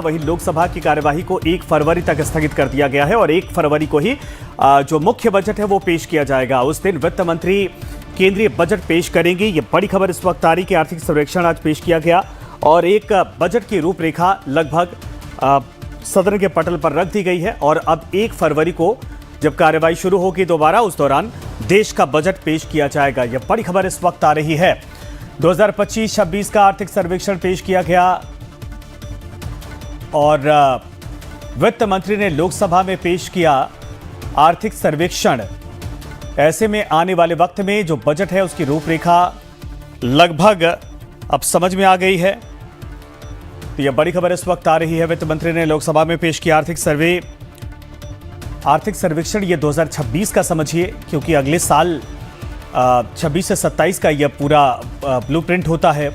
वहीं लोकसभा की कार्यवाही को 1 फरवरी तक स्थगित कर दिया गया है और 1 फरवरी को ही जो मुख्य बजट है वो पेश किया जाएगा। उस दिन वित्त मंत्री केंद्रीय बजट पेश करेंगे। ये बड़ी खबर इस वक्त आ रही कि आर्थिक सर्वेक्षण आज पेश किया गया और एक बजट की रूपरेखा लगभग सदन के पटल पर रख दी गई है और अब 1 फरवरी को जब कार्यवाही शुरू होगी दोबारा, उस दौरान देश का बजट पेश किया जाएगा। यह बड़ी खबर इस वक्त आ रही है। 2025-26 का आर्थिक सर्वेक्षण पेश किया गया और वित्त मंत्री ने लोकसभा में पेश किया आर्थिक सर्वेक्षण। ऐसे में आने वाले वक्त में जो बजट है उसकी रूपरेखा लगभग अब समझ में आ गई है। तो यह बड़ी खबर इस वक्त आ रही है। वित्त मंत्री ने लोकसभा में पेश किया आर्थिक सर्वेक्षण। ये 2026 का समझिए, क्योंकि अगले साल 26 से 27 का यह पूरा ब्लूप्रिंट होता है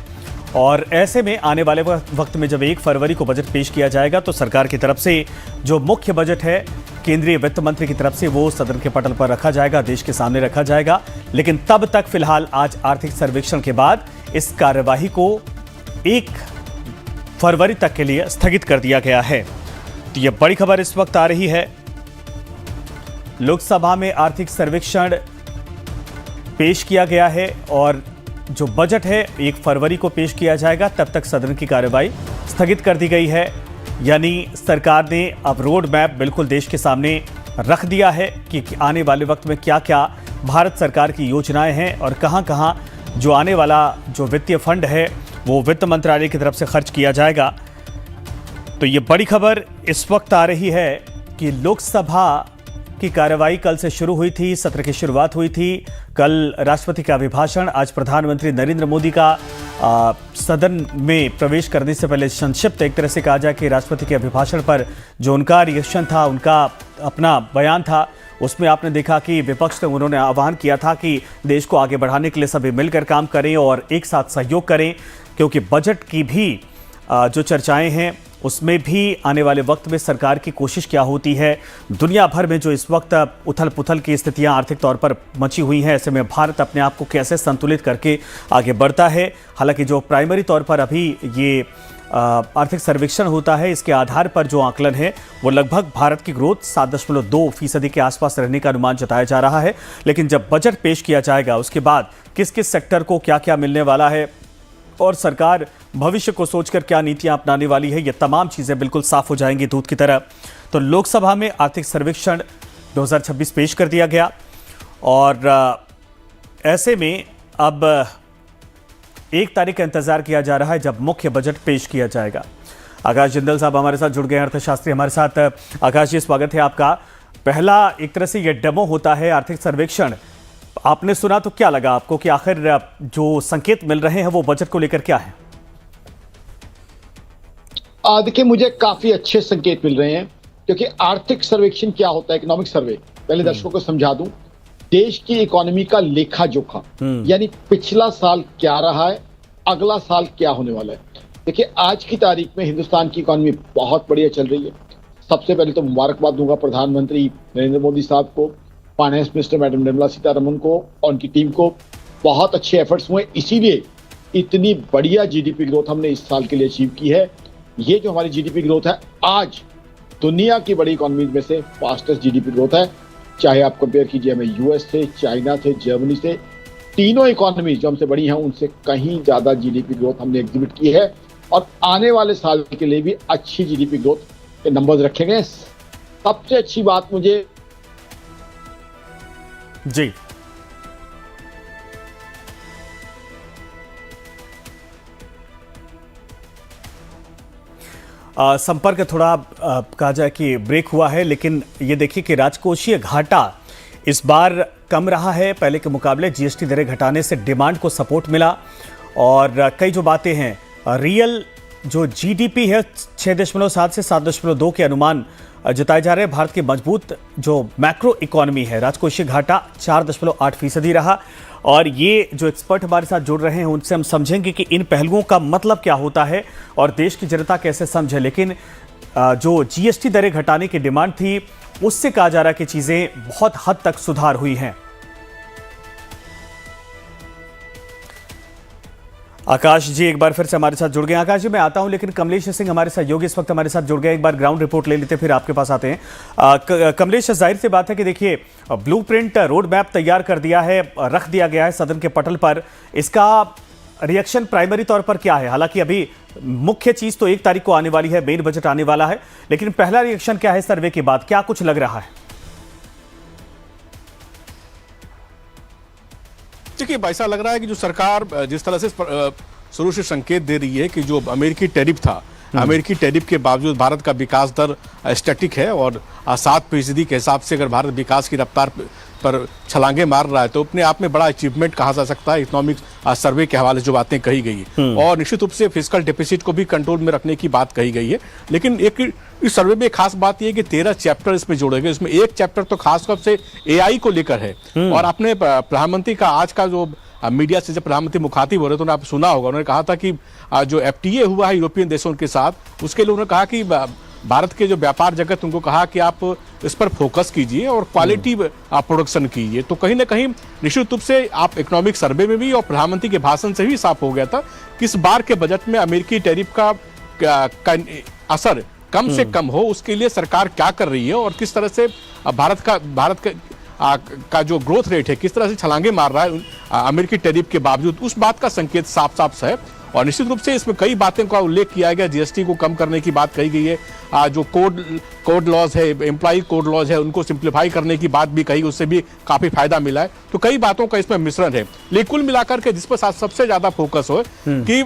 और ऐसे में आने वाले वक्त में जब 1 फरवरी को बजट पेश किया जाएगा तो सरकार की तरफ से जो मुख्य बजट है केंद्रीय वित्त मंत्री की तरफ से वो सदन के पटल पर रखा जाएगा, देश के सामने रखा जाएगा। लेकिन तब तक फिलहाल आज आर्थिक सर्वेक्षण के बाद इस कार्यवाही को 1 फरवरी तक के लिए स्थगित कर दिया गया है। तो यह बड़ी खबर इस वक्त आ रही है। लोकसभा में आर्थिक सर्वेक्षण पेश किया गया है और जो बजट है 1 फरवरी को पेश किया जाएगा। तब तक सदन की कार्यवाही स्थगित कर दी गई है। यानी सरकार ने अब रोड मैप बिल्कुल देश के सामने रख दिया है कि आने वाले वक्त में क्या क्या भारत सरकार की योजनाएं हैं और कहां-कहां जो आने वाला जो वित्तीय फंड है वो वित्त मंत्रालय की तरफ से खर्च किया जाएगा। तो ये बड़ी खबर इस वक्त आ रही है कि लोकसभा की कार्यवाही कल से शुरू हुई थी, सत्र की शुरुआत हुई थी। कल राष्ट्रपति का अभिभाषण, आज प्रधानमंत्री नरेंद्र मोदी का सदन में प्रवेश करने से पहले संक्षिप्त एक तरह से कहा जाए कि राष्ट्रपति के अभिभाषण पर जो उनका रिएक्शन था, उनका अपना बयान था, उसमें आपने देखा कि विपक्ष ने उन्होंने आह्वान किया था कि देश को आगे बढ़ाने के लिए सभी मिलकर काम करें और एक साथ सहयोग करें, क्योंकि बजट की भी जो चर्चाएं हैं उसमें भी आने वाले वक्त में सरकार की कोशिश क्या होती है। दुनिया भर में जो इस वक्त उथल पुथल की स्थितियां आर्थिक तौर पर मची हुई हैं, ऐसे में भारत अपने आप को कैसे संतुलित करके आगे बढ़ता है। हालांकि जो प्राइमरी तौर पर अभी ये आर्थिक सर्वेक्षण होता है, इसके आधार पर जो आकलन है वो लगभग भारत की ग्रोथ 7.2% के आसपास रहने का अनुमान जताया जा रहा है। लेकिन जब बजट पेश किया जाएगा उसके बाद किस किस सेक्टर को क्या क्या मिलने वाला है और सरकार भविष्य को सोचकर क्या नीतियां अपनाने वाली है, ये तमाम चीजें बिल्कुल साफ हो जाएंगी दूध की तरह। तो लोकसभा में आर्थिक सर्वेक्षण 2026 पेश कर दिया गया और ऐसे में अब 1 तारीख का इंतजार किया जा रहा है जब मुख्य बजट पेश किया जाएगा। आकाश जिंदल साहब हमारे साथ जुड़ गए, अर्थशास्त्री हमारे साथ। आकाश जी, स्वागत है आपका। पहला एक तरह से यह डेमो होता है आर्थिक सर्वेक्षण, आपने सुना तो क्या लगा आपको कि आखिर जो संकेत मिल रहे हैं वो बजट को लेकर क्या है? देखिए, मुझे काफी अच्छे संकेत मिल रहे हैं, क्योंकि आर्थिक सर्वेक्षण क्या होता है, इकोनॉमिक सर्वे, पहले दर्शकों को समझा दूं। देश की इकोनॉमी का लेखा जोखा, यानी पिछला साल क्या रहा है, अगला साल क्या होने वाला है। देखिए, आज की तारीख में हिंदुस्तान की इकोनॉमी बहुत बढ़िया चल रही है। सबसे पहले तो मुबारकबाद दूंगा प्रधानमंत्री नरेंद्र मोदी साहब को, finance minister madam Nirmala Sitharaman को और उनकी टीम को। बहुत अच्छे एफर्ट्स हुए, इसीलिए इतनी बढ़िया जीडीपी ग्रोथ हमने इस साल के लिए अचीव की है। ये जो हमारी जीडीपी ग्रोथ है आज दुनिया की बड़ी इकोनॉमी में से फास्टेस्ट जीडीपी ग्रोथ है। चाहे आप कंपेयर कीजिए हमें यूएस से, चाइना से, जर्मनी से, तीनों इकोनॉमी जो हमसे बड़ी हैं उनसे कहीं ज्यादा जीडीपी ग्रोथ हमने एग्जिबिट की है और आने वाले साल के लिए भी अच्छी जीडीपी ग्रोथ के नंबर्स रखे गए। सबसे अच्छी बात मुझे जी संपर्क थोड़ा कहा जाए कि ब्रेक हुआ है, लेकिन ये देखिए कि राजकोषीय घाटा इस बार कम रहा है पहले के मुकाबले। जीएसटी दरें घटाने से डिमांड को सपोर्ट मिला और कई जो बातें हैं, रियल जो जीडीपी है 6.7 से 7.2 के अनुमान जताए जा रहे हैं। भारत की मजबूत जो मैक्रो इकोनॉमी है, राजकोषीय घाटा 4.8% रहा। और ये जो एक्सपर्ट हमारे साथ जुड़ रहे हैं उनसे हम समझेंगे कि इन पहलुओं का मतलब क्या होता है और देश की जनता कैसे समझे। लेकिन जो जीएसटी दरें घटाने की डिमांड थी उससे कहा जा रहा है कि चीजें बहुत हद तक सुधार हुई हैं। आकाश जी एक बार फिर से हमारे साथ जुड़ गए। आकाश जी मैं आता हूं, लेकिन कमलेश सिंह हमारे सहयोगी इस वक्त हमारे साथ जुड़ गए। एक बार ग्राउंड रिपोर्ट ले लेते फिर आपके पास आते हैं। कमलेश, जाहिर सी बात है कि देखिए ब्लूप्रिंट रोड मैप तैयार कर दिया है, रख दिया गया है सदन के पटल पर। इसका रिएक्शन प्राइमरी तौर पर क्या है? हालांकि अभी मुख्य चीज तो 1 तारीख को आने वाली है, मेन बजट आने वाला है, लेकिन पहला रिएक्शन क्या है सर्वे के बाद? क्या कुछ लग रहा है? देखिए, ऐसा लग रहा है कि जो सरकार जिस तरह से शुरू से संकेत दे रही है कि जो अमेरिकी टैरिफ था, अमेरिकी टैरिफ के बावजूद भारत का विकास दर स्टैटिक है और 7% के हिसाब से अगर भारत विकास की रफ्तार पर छलांगे मार रहा है तो अपने आप में बड़ा अचीवमेंट कहा जा सकता है। इकोनॉमिक सर्वे के हवाले से जो बातें कही गई है और निश्चित रूप से फिस्कल डेफिसिट को भी कंट्रोल में रखने की बात कही गई है। लेकिन एक इस सर्वे में खास बात यह कि 13 चैप्टर इसमें जोड़े गए। इसमें एक चैप्टर तो खासतौर से AI को लेकर है और आपने प्रधानमंत्री का आज का जो मीडिया से जब प्रधानमंत्री मुखातिब हो रहे तो आपने सुना होगा, उन्होंने कहा था कि जो FTA हुआ है यूरोपियन देशों के साथ, उसके लिए उन्होंने कहा कि भारत के जो व्यापार जगत उनको कहा कि आप इस पर फोकस कीजिए और क्वालिटी प्रोडक्शन कीजिए। तो कहीं ना कहीं निश्चित रूप से आप इकोनॉमिक सर्वे में भी और प्रधानमंत्री के भाषण से भी साफ हो गया था कि इस बार के बजट में अमेरिकी टैरिफ का असर कम से कम हो, उसके लिए सरकार क्या कर रही है और किस तरह से भारत का जो ग्रोथ रेट है किस तरह से छलांगे मार रहा है अमेरिकी टैरिफ के बावजूद, उस बात का संकेत साफ साफ है। और निश्चित रूप से इसमें कई बातें का उल्लेख किया गया। GST को कम करने की बात कही गई है, जो कोड लॉज है, एम्प्लॉय कोड लॉज है, उनको सिंप्लीफाई करने की बात भी कही, उससे भी काफी फायदा मिला है। तो कई बातों का इसमें मिश्रण है, लेकिन कुल मिलाकर के जिस पर सबसे ज्यादा फोकस हो कि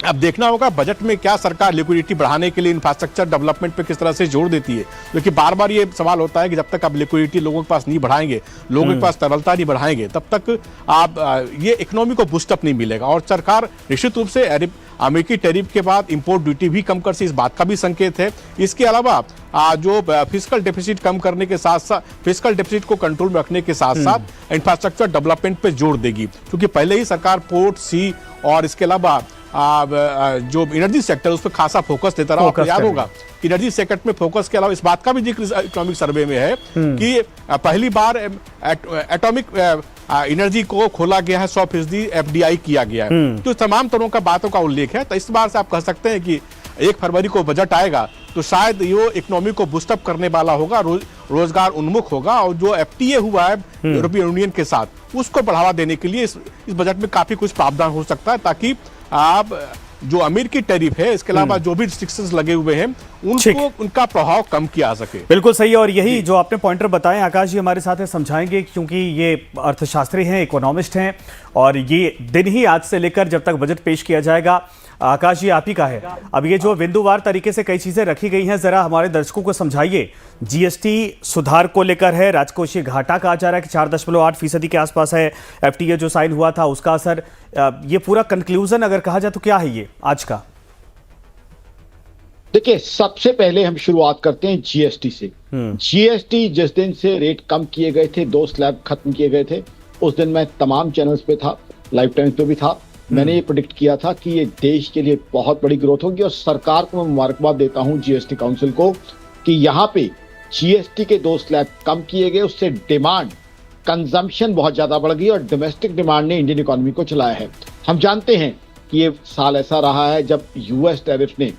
अब देखना होगा बजट में क्या सरकार लिक्विडिटी बढ़ाने के लिए इंफ्रास्ट्रक्चर डेवलपमेंट पे किस तरह से जोर देती है। क्योंकि बार बार ये सवाल होता है कि जब तक आप लिक्विडिटी लोगों के पास नहीं बढ़ाएंगे, लोगों के पास तरलता नहीं बढ़ाएंगे, तब तक आप ये इकोनॉमी को बूस्टअप नहीं मिलेगा। और सरकार निश्चित रूप से अमेरिकी टैरिफ के बाद इंपोर्ट ड्यूटी भी कम कर सी, इस बात का भी संकेत है। इसके अलावा जो फिस्कल डेफिसिट कम करने के साथ साथ, फिस्कल डेफिसिट को कंट्रोल में रखने के साथ साथ इंफ्रास्ट्रक्चर डेवलपमेंट पे जोर देगी। क्योंकि पहले ही सरकार पोर्ट, सी और इसके अलावा जो एनर्जी सेक्टर उस पर खासा फोकस देता रहा। आपको याद होगा एनर्जी सेक्टर में फोकस के अलावा इस बात का भी जिक्र इकोनॉमिक सर्वे में है कि पहली बार एटॉमिक एनर्जी को खोला गया है, 100% FDI किया गया है। तो तमाम तरह का बातों का उल्लेख है। तो इस बार से आप कह सकते हैं कि 1 फरवरी को बजट आएगा तो शायद ये इकोनॉमी को बूस्टअप करने वाला होगा, रोजगार उन्मुख होगा और जो FTA हुआ है यूरोपियन यूनियन के साथ उसको बढ़ावा देने के लिए इस बजट में काफी कुछ प्रावधान हो सकता है, ताकि आप जो अमेरिकी टैरिफ है इसके अलावा जो भी रिस्ट्रिक्शंस लगे हुए हैं उनको उनका प्रभाव कम किया जा सके। बिल्कुल सही है। और यही जो आपने पॉइंटर बताए आकाश जी हमारे साथ समझाएंगे, क्योंकि ये अर्थशास्त्री हैं, इकोनॉमिस्ट हैं और ये दिन ही आज से लेकर जब तक बजट पेश किया जाएगा। आकाश जी आप ही का है। अब ये जो बिंदुवार तरीके से कई चीजें रखी गई हैं, जरा हमारे दर्शकों को समझाइए। GST सुधार को लेकर है, राजकोषीय घाटा कहा जा रहा है कि 4.8% के आसपास है, FTA जो साइन हुआ था उसका असर, ये पूरा कंक्लूजन अगर कहा जाए तो क्या है ये आज का? देखिए, सबसे पहले हम शुरुआत करते हैं GST से। GST जिस दिन से रेट कम किए गए थे, 2 स्लैब खत्म किए गए थे, उस दिन मैं तमाम चैनल्स पे था, लाइव टाइम्स पे भी था। मैंने ये प्रेडिक्ट किया था कि ये देश के लिए बहुत बड़ी ग्रोथ होगी और सरकार को मैं मुबारकबाद देता हूं GST काउंसिल को कि यहाँ पे GST के 2 स्लैब कम किए गए, उससे डिमांड, कंजम्पशन बहुत ज्यादा बढ़ गई और डोमेस्टिक डिमांड ने इंडियन इकोनॉमी को चलाया है। हम जानते हैं कि ये साल ऐसा रहा है जब US टैरिफ ने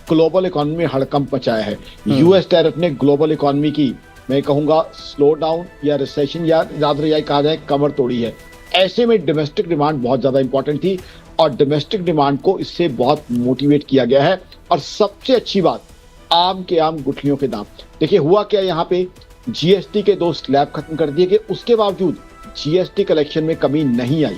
ग्लोबल इकोनॉमी में हड़कंप मचाया है। US टैरिफ ने ग्लोबल इकोनॉमी की, मैं कहूंगा, स्लो डाउन या रिसेशन या ज्यादा कहा जाए कमर तोड़ी है। ऐसे में डोमेस्टिक डिमांड बहुत ज्यादा इंपॉर्टेंट थी और डोमेस्टिक डिमांड को इससे बहुत मोटिवेट किया गया है। और सबसे अच्छी बात, आम के आम गुठलियों के दाम। देखिए हुआ क्या, यहाँ पे GST के 2 स्लैब खत्म कर दिए गए, उसके बावजूद GST कलेक्शन में कमी नहीं आई।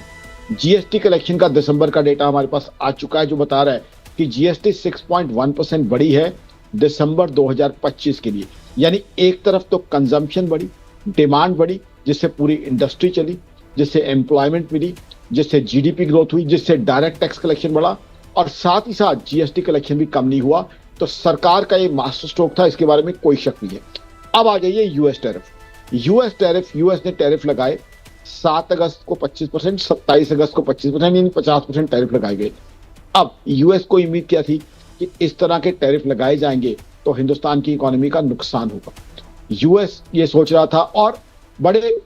GST कलेक्शन का दिसंबर का डेटा हमारे पास आ चुका है जो बता रहा है कि GST 6.1% बढ़ी है दिसंबर 2025 के लिए। यानी एक तरफ तो कंजम्पशन बढ़ी, डिमांड बढ़ी, जिससे पूरी इंडस्ट्री चली, जिससे एम्प्लॉयमेंट मिली, जिससे GDP ग्रोथ हुई, जिससे डायरेक्ट टैक्स कलेक्शन बढ़ा और साथ ही साथ GST कलेक्शन भी कम नहीं हुआ। तो सरकार का ये मास्टर स्ट्रोक था, इसके बारे में कोई शक नहीं है। अब आ जाइए US टैरिफ। US ने टैरिफ लगाए 7 अगस्त को 25%, 27 अगस्त को 25%, यानी 50% टैरिफ लगाए गए। अब US को उम्मीद क्या थी कि इस तरह के टैरिफ लगाए जाएंगे तो हिंदुस्तान की इकोनॉमी का नुकसान होगा। US ये सोच रहा था और बड़े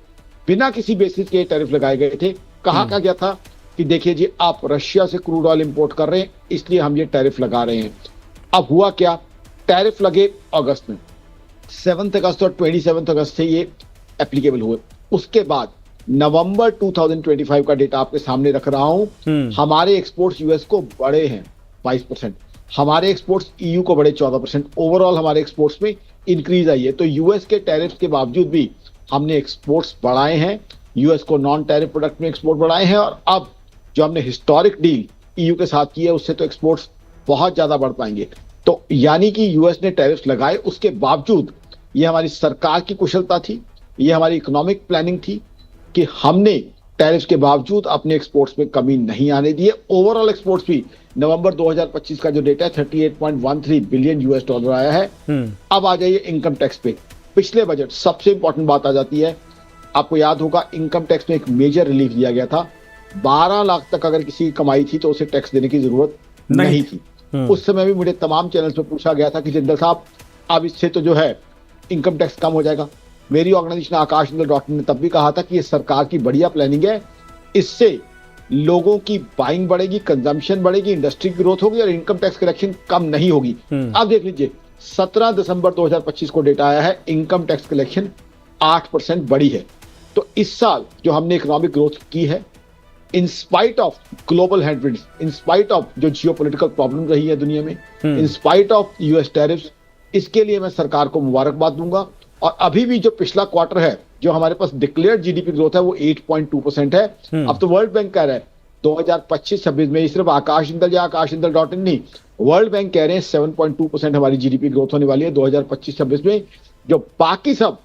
बिना किसी बेसिस के टैरिफ लगाए गए थे। कहा क्या गया था कि देखिए जी, आप रशिया से क्रूड ऑयल इंपोर्ट कर रहे हैं इसलिए हम ये टैरिफ लगा रहे हैं। अब हुआ क्या, टैरिफ लगे अगस्त में, 7 अगस्त और 27 अगस्त से ये एप्लीकेबल हुए। उसके बाद नवंबर 2025 का डेटा आपके सामने रख रहा हूं, हमारे एक्सपोर्ट्स यूएस को बढ़े हैं 22%, हमारे एक्सपोर्ट्स ईयू को बढ़े 14%, ओवरऑल हमारे एक्सपोर्ट्स में इंक्रीज आई है। तो यूएस के टैरिफ के बावजूद भी हमने एक्सपोर्ट्स बढ़ाए हैं, यूएस को नॉन टैरिफ प्रोडक्ट में एक्सपोर्ट बढ़ाए हैं, और अब जो हमने हिस्टोरिक डील ईयू के साथ की है उससे तो एक्सपोर्ट्स बहुत ज्यादा बढ़ पाएंगे। तो यानी कि यूएस ने टैरिफ लगाए, उसके बावजूद ये हमारी सरकार की कुशलता थी, ये हमारी इकोनॉमिक प्लानिंग थी कि हमने टैरिफ के बावजूद अपने एक्सपोर्ट्स में कमी नहीं आने दी है। ओवरऑल एक्सपोर्ट्स भी नवंबर 2025 का जो डेटा है 38.13 बिलियन यूएस डॉलर आया है। अब आ जाइए इनकम टैक्स पे। पिछले बजट सबसे इंपॉर्टेंट बात आ जाती है, आपको याद होगा इनकम टैक्स में एक मेजर रिलीफ दिया गया था। 12 लाख तक अगर किसी की कमाई थी तो उसे टैक्स देने की जरूरत नहीं थी। उस समय भी मुझे तमाम चैनल्स में पूछा गया था कि जिंदल साहब अब इससे तो जो है इनकम टैक्स कम हो जाएगा। मेरी ऑर्गेनाइजेशन आकाशजिंदल.in ने तब भी कहा था कि ये सरकार की बढ़िया प्लानिंग है, इससे लोगों की बाइंग बढ़ेगी, कंजम्पशन बढ़ेगी, इंडस्ट्री की ग्रोथ होगी और इनकम टैक्स कलेक्शन कम नहीं होगी। अब देख लीजिए 17 दिसंबर 2025 को डेटा आया है, इनकम टैक्स कलेक्शन 8% बढ़ी है। तो इस साल जो हमने इकोनॉमिक ग्रोथ की है, in spite of global headwinds, in spite of जो जियोपॉलिटिकल प्रॉब्लम रही है दुनिया में, in spite of US tariffs, इसके लिए मैं सरकार को मुबारकबाद दूंगा। और अभी भी जो पिछला क्वार्टर है, जो हमारे पास डिक्लेयर्ड जीडीपी ग्रोथ है वो 8.2% है। अब तो वर्ल्ड बैंक कह रहा है 2025-26 में, सिर्फ आकाश जिंदल या आकाशजिंदल.in नहीं, वर्ल्ड बैंक कह रहे हैं 7.2% हमारी जीडीपी ग्रोथ होने वाली है 2025-26 में, जो बाकी सब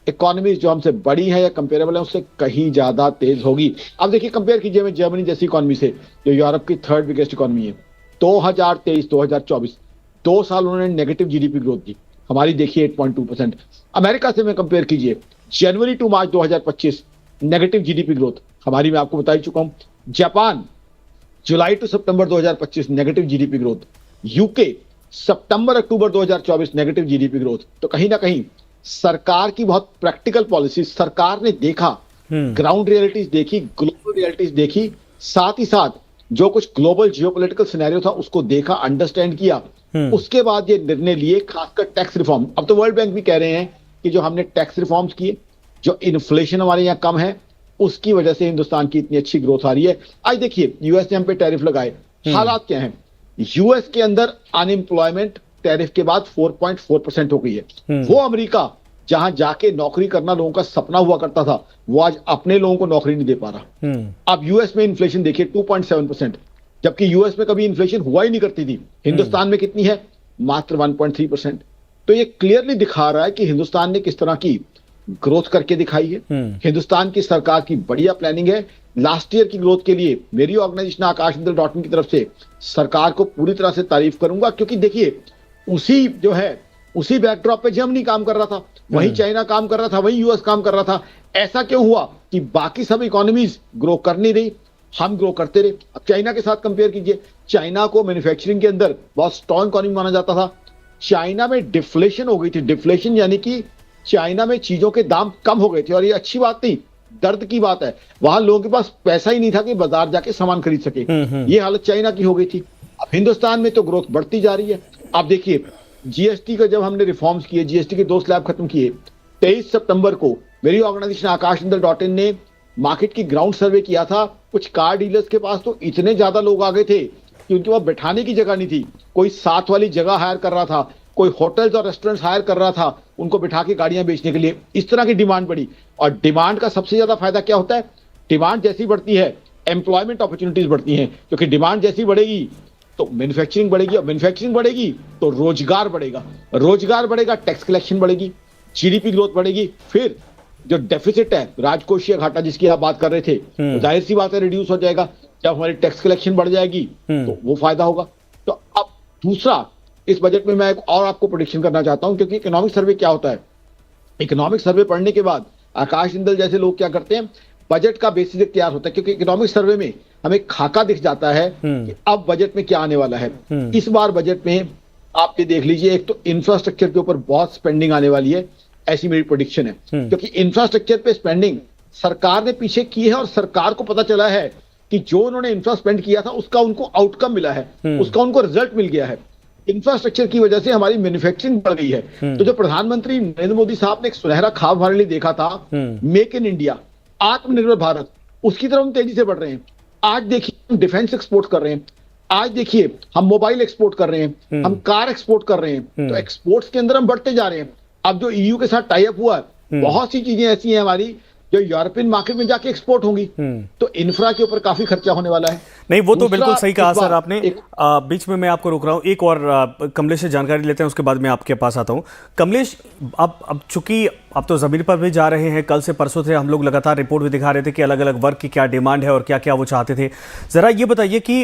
इकोनॉमीज जो हमसे बड़ी है या कंपेरेबल है उससे कहीं ज्यादा तेज होगी। अब देखिए कंपेयर कीजिए में जर्मनी जैसी इकोनॉमी से, जो यूरोप की 3rd बिगेस्ट इकोनॉमी है। 2023-2024 2 साल उन्होंने नेगेटिव जीडीपी ग्रोथ दी, हमारी देखिए 8.2%। अमेरिका से में कंपेयर कीजिए, जनवरी टू मार्च 2025 नेगेटिव जीडीपी ग्रोथ, हमारी मैं आपको बता ही चुका हूं। जापान जुलाई टू सितंबर 2025 नेगेटिव जीडीपी ग्रोथ, यूके सितंबर अक्टूबर 2024 नेगेटिव जीडीपी ग्रोथ। तो कहीं ना कहीं सरकार की बहुत प्रैक्टिकल पॉलिसी, सरकार ने देखा, ग्राउंड रियलिटीज देखी, ग्लोबल रियलिटीज देखी, साथ ही साथ जो कुछ ग्लोबल जियोपॉलिटिकल सिनेरियो था उसको देखा, अंडरस्टैंड किया, उसके बाद ये निर्णय लिए, खासकर टैक्स रिफॉर्म। अब तो वर्ल्ड बैंक भी कह रहे हैं कि जो हमने टैक्स रिफॉर्म्स किए, जो इन्फ्लेशन हमारे यहाँ कम है, उसकी वजह से हिंदुस्तान की इतनी अच्छी ग्रोथ आ रही है। आज देखिए यूएस ने हम पे टैरिफ लगाए, हालात क्या हैं, यूएस के अंदर अनएम्प्लॉयमेंट टैरिफ के बाद 4.4% हो गई है। वो अमेरिका जहां जाके नौकरी करना लोगों का सपना हुआ करता था, वो आज अपने लोगों को नौकरी नहीं दे पा रहा। अब यूएस में इन्फ्लेशन देखिए 2.7%, जबकि यूएस में कभी इन्फ्लेशन हुआ ही नहीं करती थी। हिंदुस्तान में कितनी है, मात्र 1.3%। तो ये क्लियरली दिखा रहा है कि हिंदुस्तान ने किस तरह की ग्रोथ करके दिखाई है। हिंदुस्तान की सरकार की बढ़िया प्लानिंग है। लास्ट ईयर की ग्रोथ के लिए मेरी ऑर्गेनाइजेशन आकाशजिंदल.in की तरफ से सरकार को पूरी तरह से तारीफ करूंगा, क्योंकि देखिए उसी बैकड्रॉप पे जर्मनी काम कर रहा था, वही चाइना काम कर रहा था, वही यूएस काम कर रहा था। ऐसा क्यों हुआ कि बाकी सब इकोनॉमीज ग्रो कर नहीं रही, हम ग्रो करते रहे। अब चाइना के साथ कंपेयर कीजिए, चाइना को मैन्युफैक्चरिंग के अंदर बहुत स्ट्रॉन्ग इकोनॉमी माना जाता था, चाइना में डिफ्लेशन हो गई थी। डिफ्लेशन यानी कि चाइना में चीजों के दाम कम हो गए थे, और ये अच्छी बात नहीं, दर्द की बात है। वहां लोगों के पास पैसा ही नहीं था कि बाजार जाके सामान खरीद सके। ये हालत चाइना की हो गई थी। अब हिंदुस्तान में तो ग्रोथ बढ़ती जा रही है। आप देखिए जीएसटी का जब हमने रिफॉर्म्स किए, जीएसटी के 2 स्लैब खत्म किए, 23 सितंबर को मेरी ऑर्गेनाइजेशन आकाशजिंदल.in ने मार्केट की ग्राउंड सर्वे किया था। कुछ कार डीलर्स के पास तो इतने ज्यादा लोग आ गए थे कि उनके पास बैठाने की जगह नहीं थी। कोई साथ वाली जगह हायर कर रहा था, कोई होटल्स और रेस्टोरेंट्स हायर कर रहा था उनको बिठा के गाड़ियां बेचने के लिए। इस तरह की डिमांड बढ़ी। और डिमांड का सबसे ज्यादा फायदा क्या होता है, डिमांड जैसी बढ़ती है एम्प्लॉयमेंट अपॉर्चुनिटीज बढ़ती हैं, क्योंकि डिमांड जैसी बढ़ेगी तो मैन्युफैक्चरिंग बढ़ेगी, और मैन्युफैक्चरिंग बढ़ेगी तो रोजगार बढ़ेगा, रोजगार बढ़ेगा, टैक्स कलेक्शन बढ़ेगी, जीडीपी ग्रोथ बढ़ेगी। फिर जो डेफिसिट है, राजकोषीय घाटा जिसकी आप बात कर रहे थे, तो जाहिर सी बात है रिड्यूस हो जाएगा। जब हमारी टैक्स कलेक्शन बढ़ जाएगी तो वो फायदा होगा। तो अब दूसरा, इस बजट में मैं एक और आपको प्रेडिक्शन करना चाहता हूं, क्योंकि इकोनॉमिक सर्वे क्या होता है, इकोनॉमिक सर्वे पढ़ने के बाद आकाश जिंदल जैसे लोग क्या करते हैं, बजट का बेसिस तैयार होता है, क्योंकि इकोनॉमिक सर्वे में हमें खाका दिख जाता है कि अब बजट में क्या आने वाला है। इस बार बजट में आप ये देख लीजिए, एक तो इंफ्रास्ट्रक्चर के ऊपर बहुत स्पेंडिंग आने वाली है, ऐसी मेरी प्रेडिक्शन है। क्योंकि इंफ्रास्ट्रक्चर पे स्पेंडिंग सरकार ने पीछे की है, और सरकार को पता चला है कि जो उन्होंने इंफ्रा स्पेंड किया था उसका उनको आउटकम मिला है, उसका उनको रिजल्ट मिल गया है। इंफ्रास्ट्रक्चर की वजह से हमारी मैन्युफैक्चरिंग बढ़ गई है। तो जो प्रधानमंत्री नरेंद्र मोदी साहब ने एक सुनहरा ख्वाब हमारे लिए देखा था, मेक इन इंडिया, आत्मनिर्भर भारत, उसकी तरफ हम तेजी से बढ़ रहे हैं। आज देखिए हम डिफेंस एक्सपोर्ट कर रहे हैं, आज देखिए हम मोबाइल एक्सपोर्ट कर रहे हैं, हम कार एक्सपोर्ट कर रहे हैं। तो एक्सपोर्ट्स के अंदर हम बढ़ते जा रहे हैं। अब जो ईयू के साथ टाई अप हुआ है, बहुत सी चीजें ऐसी हैं हमारी जो यूरोपियन मार्केट में जाके एक्सपोर्ट होंगी। तो इंफ्रा के ऊपर काफी खर्चा होने वाला है। नहीं, वो तो बिल्कुल सही कहा सर आपने। एक बीच में मैं आपको रोक रहा हूं, एक और कमलेश से जानकारी लेते हैं, उसके बाद मैं आपके पास आता हूं। कमलेश, अब चूंकि आप तो जमीन पर भी जा रहे हैं, कल से परसों से हम लोग लगातार रिपोर्ट भी दिखा रहे थे कि अलग अलग वर्ग की क्या डिमांड है और क्या क्या वो चाहते थे। जरा ये बताइए कि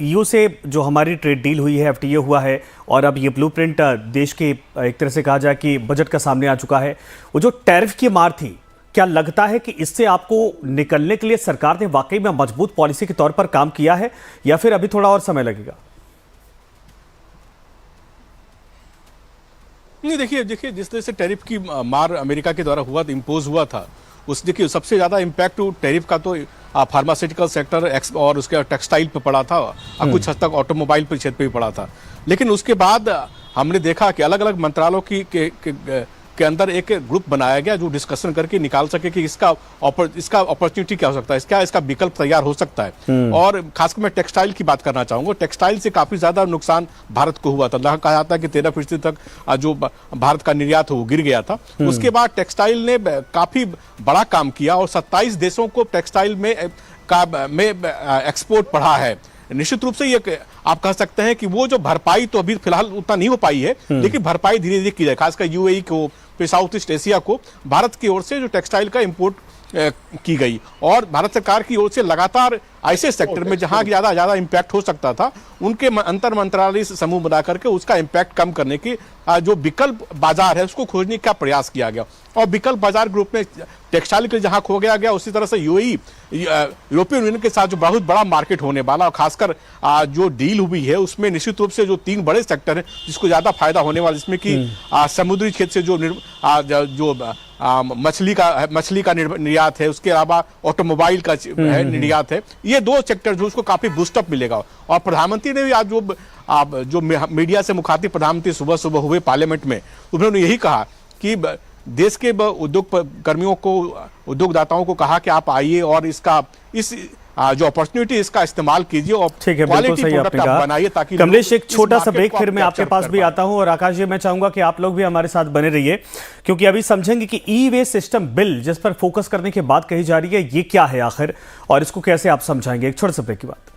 ईयू से जो हमारी ट्रेड डील हुई है, एफटीए हुआ है, और अब ये ब्लूप्रिंट देश के एक तरह से कहा जाए कि बजट का सामने आ चुका है, वो जो टैरिफ की मार थी, क्या लगता है कि इससे आपको निकलने के लिए सरकार ने वाकई में मजबूत पॉलिसी के तौर पर काम किया है, या फिर अभी थोड़ा और समय लगेगा? नहीं, देखिए जिस तरह से टैरिफ की मार अमेरिका के द्वारा हुआ, इम्पोज हुआ था, उस देखिए सबसे ज्यादा इम्पैक्ट टैरिफ का तो फार्मास्यूटिकल सेक्टर और उसके टेक्सटाइल पे पड़ा था, और कुछ हद तक ऑटोमोबाइल पे क्षेत्र पे भी पड़ा था। लेकिन उसके बाद हमने देखा कि अलग अलग मंत्रालयों के अंदर एक ग्रुप बनाया गया जो डिस्कशन करके निकाल सके कि इसका अपॉर्चुनिटी क्या हो सकता है, क्या इसका विकल्प तैयार हो सकता है। और खासकर मैं टेक्सटाइल की बात करना चाहूंगा। टेक्सटाइल से काफी ज्यादा नुकसान भारत को हुआ था। कहा जाता है कि 13% तक जो भारत का निर्यात हो वो गिर गया था। उसके बाद टेक्सटाइल ने काफी बड़ा काम किया और 27 देशों को टेक्सटाइल में एक्सपोर्ट बढ़ा है। निश्चित रूप से ये आप कह सकते हैं कि वो जो भरपाई तो अभी फिलहाल उतना नहीं हो पाई है, लेकिन भरपाई धीरे धीरे की जाए। खासकर यूएई को, फिर साउथ ईस्ट एशिया को भारत की ओर से जो टेक्सटाइल का इंपोर्ट की गई, और भारत सरकार की ओर से लगातार ऐसे सेक्टर में जहां ज्यादा इंपैक्ट हो सकता था, उनके अंतर मंत्रालय समूह बना करके उसका इंपैक्ट कम करने की जो विकल्प बाजार है उसको खोजने का प्रयास किया गया। और विकल्प बाजार ग्रुप में टेक्सटाइल के जहां खो गया, उसी तरह से यूएई, यूरोपियन यूनियन के साथ जो बहुत बड़ा मार्केट होने वाला, और खासकर जो डील हुई है उसमें निश्चित रूप से जो 3 बड़े सेक्टर हैं जिसको ज्यादा फायदा होने वाला, जिसमें कि समुद्री क्षेत्र से जो मछली का निर्यात है, उसके अलावा ऑटोमोबाइल का निर्यात है, ये 2 सेक्टर जो उसको काफी बूस्टअप मिलेगा। और प्रधानमंत्री ने भी आज जो मीडिया से मुखातिब प्रधानमंत्री सुबह हुए पार्लियामेंट में, उन्होंने यही कहा कि देश के उद्योग कर्मियों को, उद्योगदाताओं को कहा कि आप आइए और इस जो अपॉर्चुनिटी इसका इस्तेमाल कीजिए और क्वालिटी प्रोडक्ट बनाइए, ताकि कमलेश एक छोटा सा ब्रेक, फिर मैं आपके पास भी आता हूं। और आकाश जी, मैं चाहूंगा कि आप लोग भी हमारे साथ बने रहिए, क्योंकि अभी समझेंगे कि ई वे सिस्टम बिल जिस पर फोकस करने की बात कही जा रही है, ये क्या है आखिर और इसको कैसे आप समझाएंगे। एक छोटे से ब्रेक की बात।